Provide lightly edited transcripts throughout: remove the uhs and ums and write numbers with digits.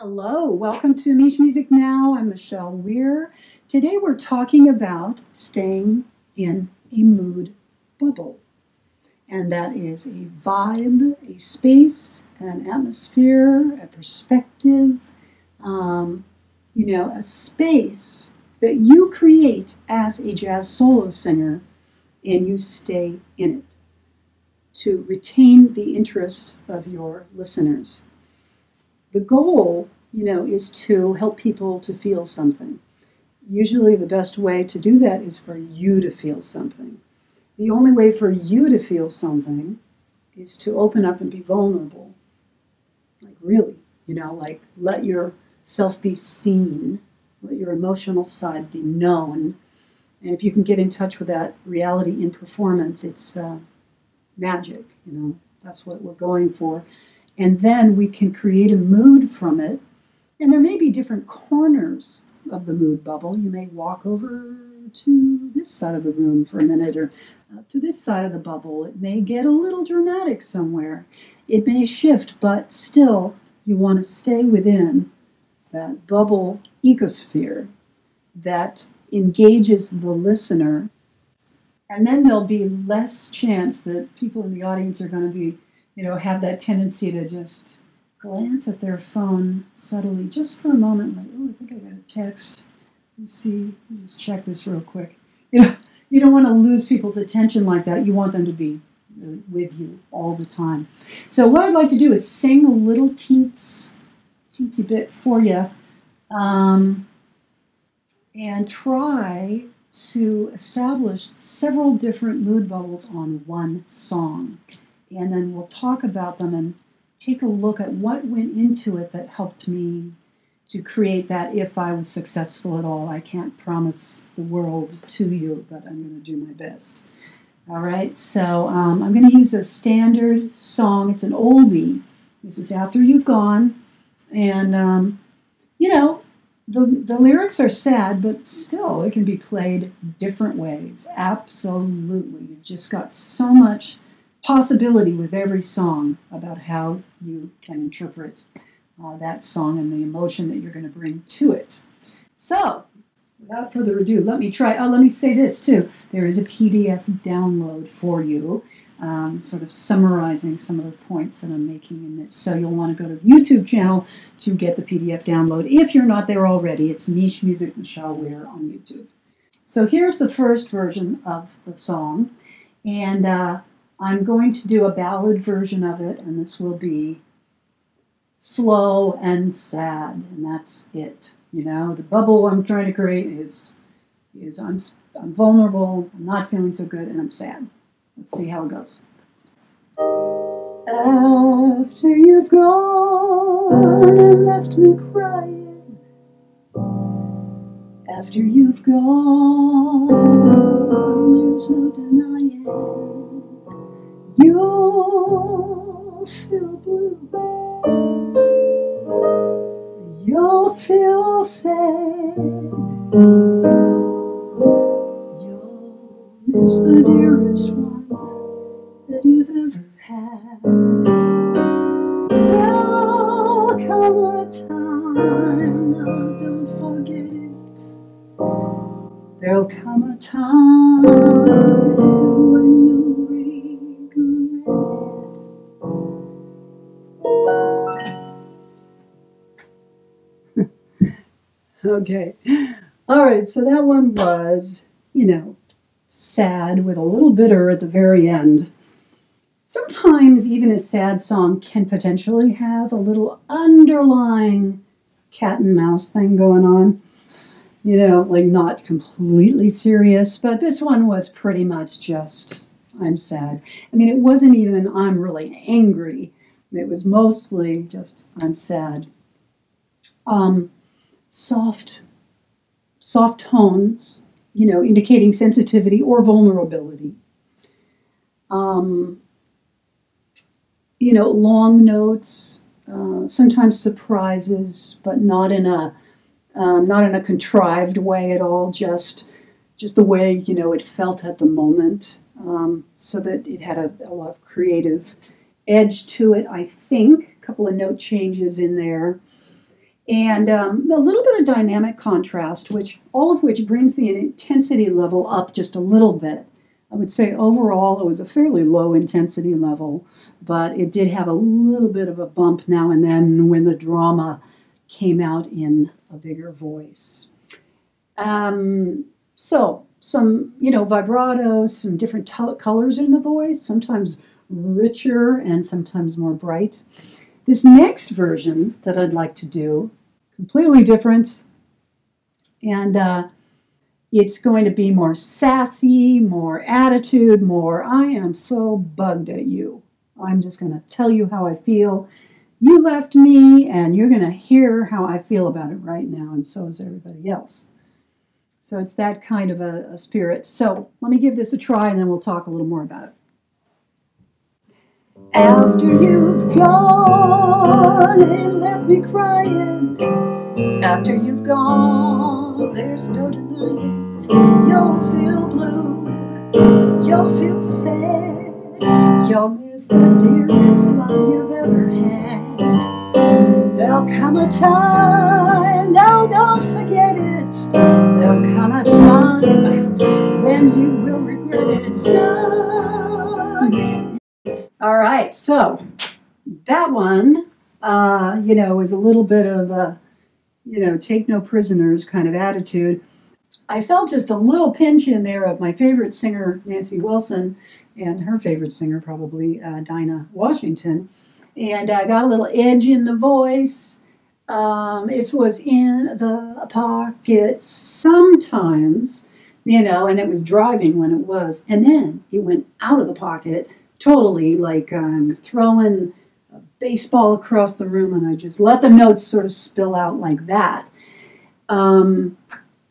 Hello, welcome to MichMusic Now. I'm Michele Weir. Today we're talking about staying in a mood bubble. And that is a vibe, a space, an atmosphere, a perspective, a space that you create as a jazz solo singer and you stay in it to retain the interest of your listeners. The goal, is to help people to feel something. Usually the best way to do that is for you to feel something. The only way for you to feel something is to open up and be vulnerable. Like really, let yourself be seen, let your emotional side be known. And if you can get in touch with that reality in performance, it's magic, that's what we're going for. And then we can create a mood from it. And there may be different corners of the mood bubble. You may walk over to this side of the room for a minute or to this side of the bubble. It may get a little dramatic somewhere. It may shift, but still you want to stay within that bubble ecosphere that engages the listener. And then there'll be less chance that people in the audience are going to be have that tendency to just glance at their phone subtly just for a moment, like, oh, I think I got a text. Let's see, let me just check this real quick. You don't want to lose people's attention like that. You want them to be with you all the time. So what I'd like to do is sing a little teensy bit for you and try to establish several different mood bubbles on one song. And then we'll talk about them and take a look at what went into it that helped me to create that. If I was successful at all, I can't promise the world to you, but I'm going to do my best. All right, so I'm going to use a standard song. It's an oldie. This is After You've Gone. And, the lyrics are sad, but still it can be played different ways. Absolutely. You've just got so much possibility with every song about how you can interpret that song and the emotion that you're going to bring to it. So, without further ado, let me say this too. There is a PDF download for you, sort of summarizing some of the points that I'm making in this. So you'll want to go to the YouTube channel to get the PDF download. If you're not there already, it's MichMusic Michele Weir on YouTube. So here's the first version of the song. And I'm going to do a ballad version of it, and this will be slow and sad, and that's it. The bubble I'm trying to create is I'm vulnerable, I'm not feeling so good, and I'm sad. Let's see how it goes. After you've gone and left me crying, after you've gone, there's no denying. You'll feel blue, you'll feel sad, you'll miss the dearest one that you've ever had. There'll come a time, now don't forget it, there'll come a time when you'll regret it. Okay. All right, so that one was, sad with a little bitter at the very end. Sometimes even a sad song can potentially have a little underlying cat and mouse thing going on. Like not completely serious, but this one was pretty much just, I'm sad. I mean, it wasn't even, I'm really angry. It was mostly just, I'm sad. Soft tones, indicating sensitivity or vulnerability. Long notes, sometimes surprises, but not in a contrived way at all. Just the way it felt at the moment, so that it had a lot of creative edge to it. I think a couple of note changes in there. And a little bit of dynamic contrast, which all of which brings the intensity level up just a little bit. I would say overall it was a fairly low intensity level, but it did have a little bit of a bump now and then when the drama came out in a bigger voice. So some, vibrato, some different colors in the voice, sometimes richer and sometimes more bright. This next version that I'd like to do, completely different, and it's going to be more sassy, more attitude, more, I am so bugged at you. I'm just going to tell you how I feel. You left me, and you're going to hear how I feel about it right now, and so is everybody else. So it's that kind of a spirit. So let me give this a try, and then we'll talk a little more about it. After you've gone and left me crying, after you've gone, there's no denying. You'll feel blue, you'll feel sad, you'll miss the dearest love you've ever had. There'll come a time, no, don't forget it. There'll come a time when you will regret it someday. All right, so that one, is a little bit of a, take no prisoners kind of attitude. I felt just a little pinch in there of my favorite singer, Nancy Wilson, and her favorite singer, probably Dinah Washington. And I got a little edge in the voice. It was in the pocket sometimes, and it was driving when it was. And then it went out of the pocket totally, like throwing a baseball across the room, and I just let the notes sort of spill out like that.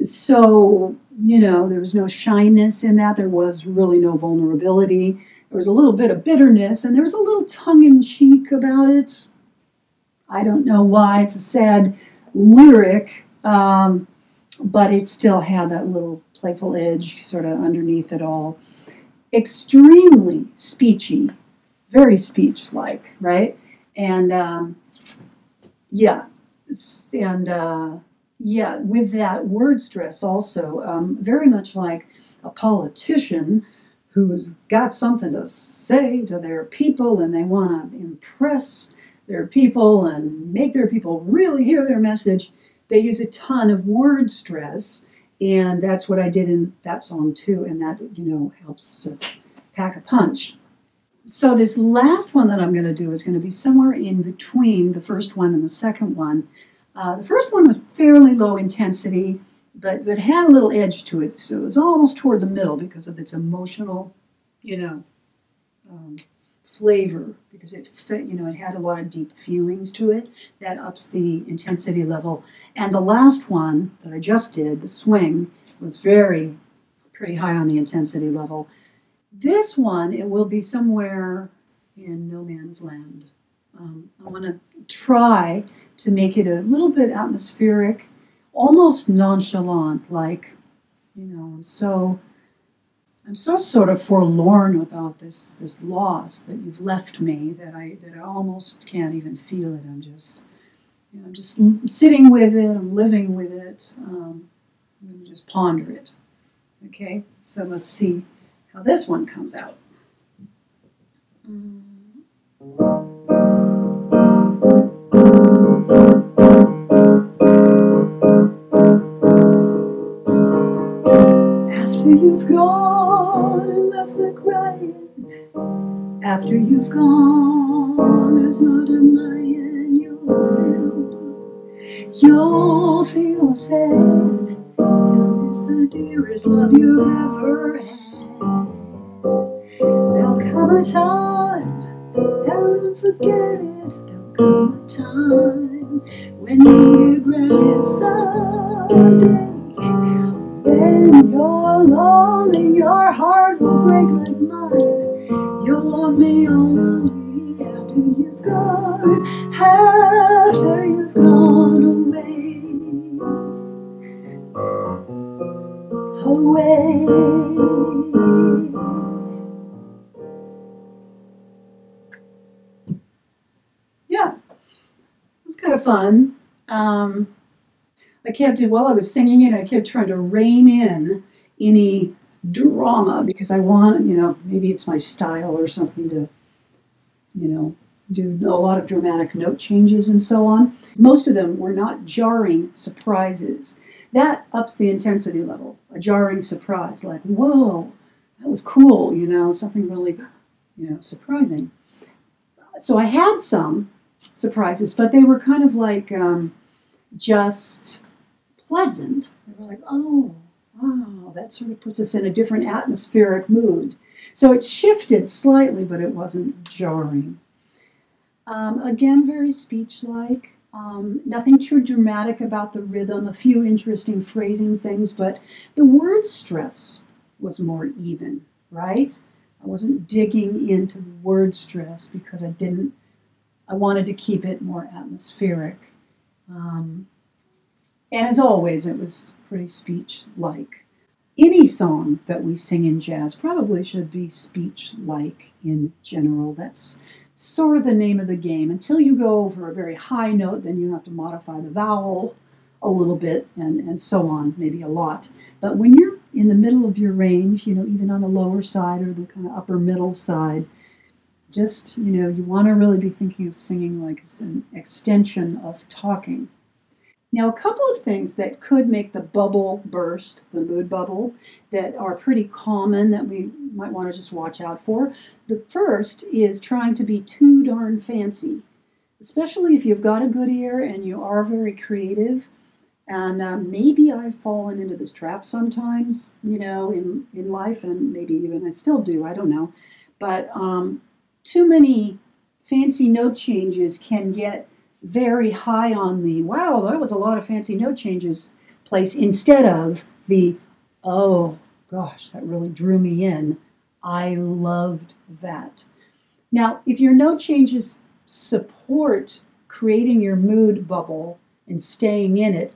So, there was no shyness in that. There was really no vulnerability. There was a little bit of bitterness, and there was a little tongue-in-cheek about it. I don't know why. It's a sad lyric, but it still had that little playful edge sort of underneath it all. Extremely speechy, very speech-like, right? And with that word stress also, very much like a politician who's got something to say to their people and they want to impress their people and make their people really hear their message. They use a ton of word stress. And that's what I did in that song too, and that, helps just pack a punch. So this last one that I'm going to do is going to be somewhere in between the first one and the second one. The first one was fairly low intensity, but had a little edge to it, so it was almost toward the middle because of its emotional, flavor, because it had a lot of deep feelings to it. That ups the intensity level. And the last one that I just did, the swing, was pretty high on the intensity level. This one, it will be somewhere in no man's land. I want to try to make it a little bit atmospheric, almost nonchalant, like, I'm so sort of forlorn about this loss that you've left me that I almost can't even feel it. I'm just sitting with it. I'm living with it. I'm going to just ponder it. Okay, so let's see how this one comes out. After you've gone and left me crying, after you've gone, there's no denying you'll feel sad, you'll miss the dearest love you've ever had. There'll come a time, don't forget it, there'll come a time when you regret it someday. When you're lonely, your heart will break like mine. You'll want me only after you've gone, after you've gone away. Away. Yeah, it was kind of fun. Um, while I was singing it, I kept trying to rein in any drama because I want, maybe it's my style or something to, do a lot of dramatic note changes and so on. Most of them were not jarring surprises. That ups the intensity level. A jarring surprise, like, whoa, that was cool, something really, surprising. So I had some surprises, but they were kind of like just pleasant. They were like, oh, wow, that sort of puts us in a different atmospheric mood. So it shifted slightly, but it wasn't jarring. Again, very speech-like. Nothing too dramatic about the rhythm, a few interesting phrasing things, but the word stress was more even, right? I wasn't digging into the word stress because I wanted to keep it more atmospheric. And as always, it was pretty speech-like. Any song that we sing in jazz probably should be speech-like in general. That's sort of the name of the game. Until you go over a very high note, then you have to modify the vowel a little bit and so on, maybe a lot. But when you're in the middle of your range, even on the lower side or the kind of upper middle side, just, you want to really be thinking of singing like it's an extension of talking. Now, a couple of things that could make the bubble burst, the mood bubble, that are pretty common that we might want to just watch out for. The first is trying to be too darn fancy, especially if you've got a good ear and you are very creative. And maybe I've fallen into this trap sometimes, in life, and maybe even I still do, I don't know. But too many fancy note changes can get very high on the, wow, that was a lot of fancy note changes place, instead of the, oh gosh, that really drew me in. I loved that. Now, if your note changes support creating your mood bubble and staying in it,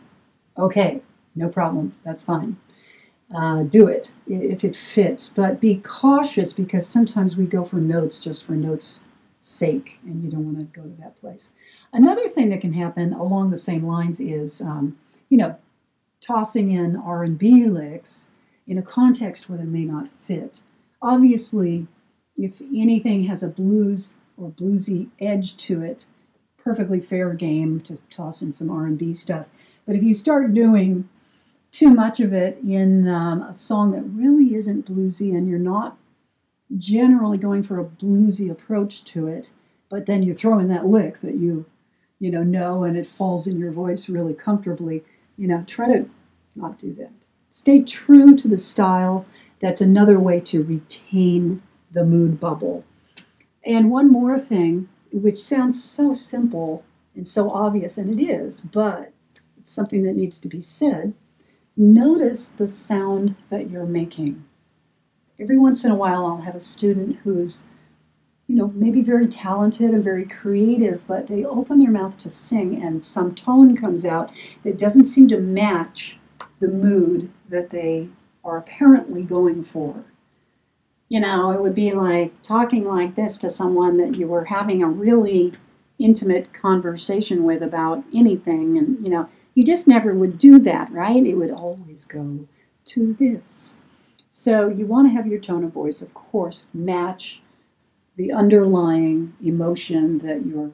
okay, no problem, that's fine. Do it if it fits, but be cautious because sometimes we go for notes just for notes' sake, and you don't want to go to that place. Another thing that can happen along the same lines is, tossing in R&B licks in a context where they may not fit. Obviously, if anything has a blues or bluesy edge to it, perfectly fair game to toss in some R&B stuff. But if you start doing too much of it in a song that really isn't bluesy and you're not generally going for a bluesy approach to it, but then you throw in that lick that you know, and it falls in your voice really comfortably, try to not do that. Stay true to the style. That's another way to retain the mood bubble. And one more thing, which sounds so simple and so obvious, and it is, but it's something that needs to be said. Notice the sound that you're making. Every once in a while, I'll have a student who's, maybe very talented and very creative, but they open their mouth to sing and some tone comes out that doesn't seem to match the mood that they are apparently going for. It would be like talking like this to someone that you were having a really intimate conversation with about anything, and, you just never would do that, right? It would always go to this. So you want to have your tone of voice, of course, match the underlying emotion that you're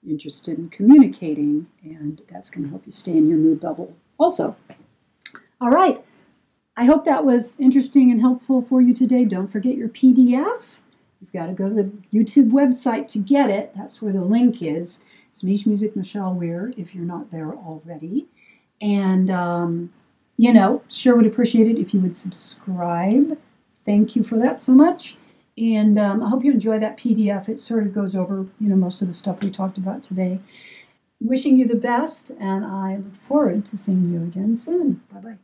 interested in communicating, and that's going to help you stay in your mood bubble also. All right. I hope that was interesting and helpful for you today. Don't forget your PDF. You've got to go to the YouTube website to get it. That's where the link is. It's MichMusic Michele Weir, if you're not there already. And, sure would appreciate it if you would subscribe. Thank you for that so much. And I hope you enjoy that PDF. It sort of goes over, most of the stuff we talked about today. Wishing you the best, and I look forward to seeing you again soon. Bye-bye.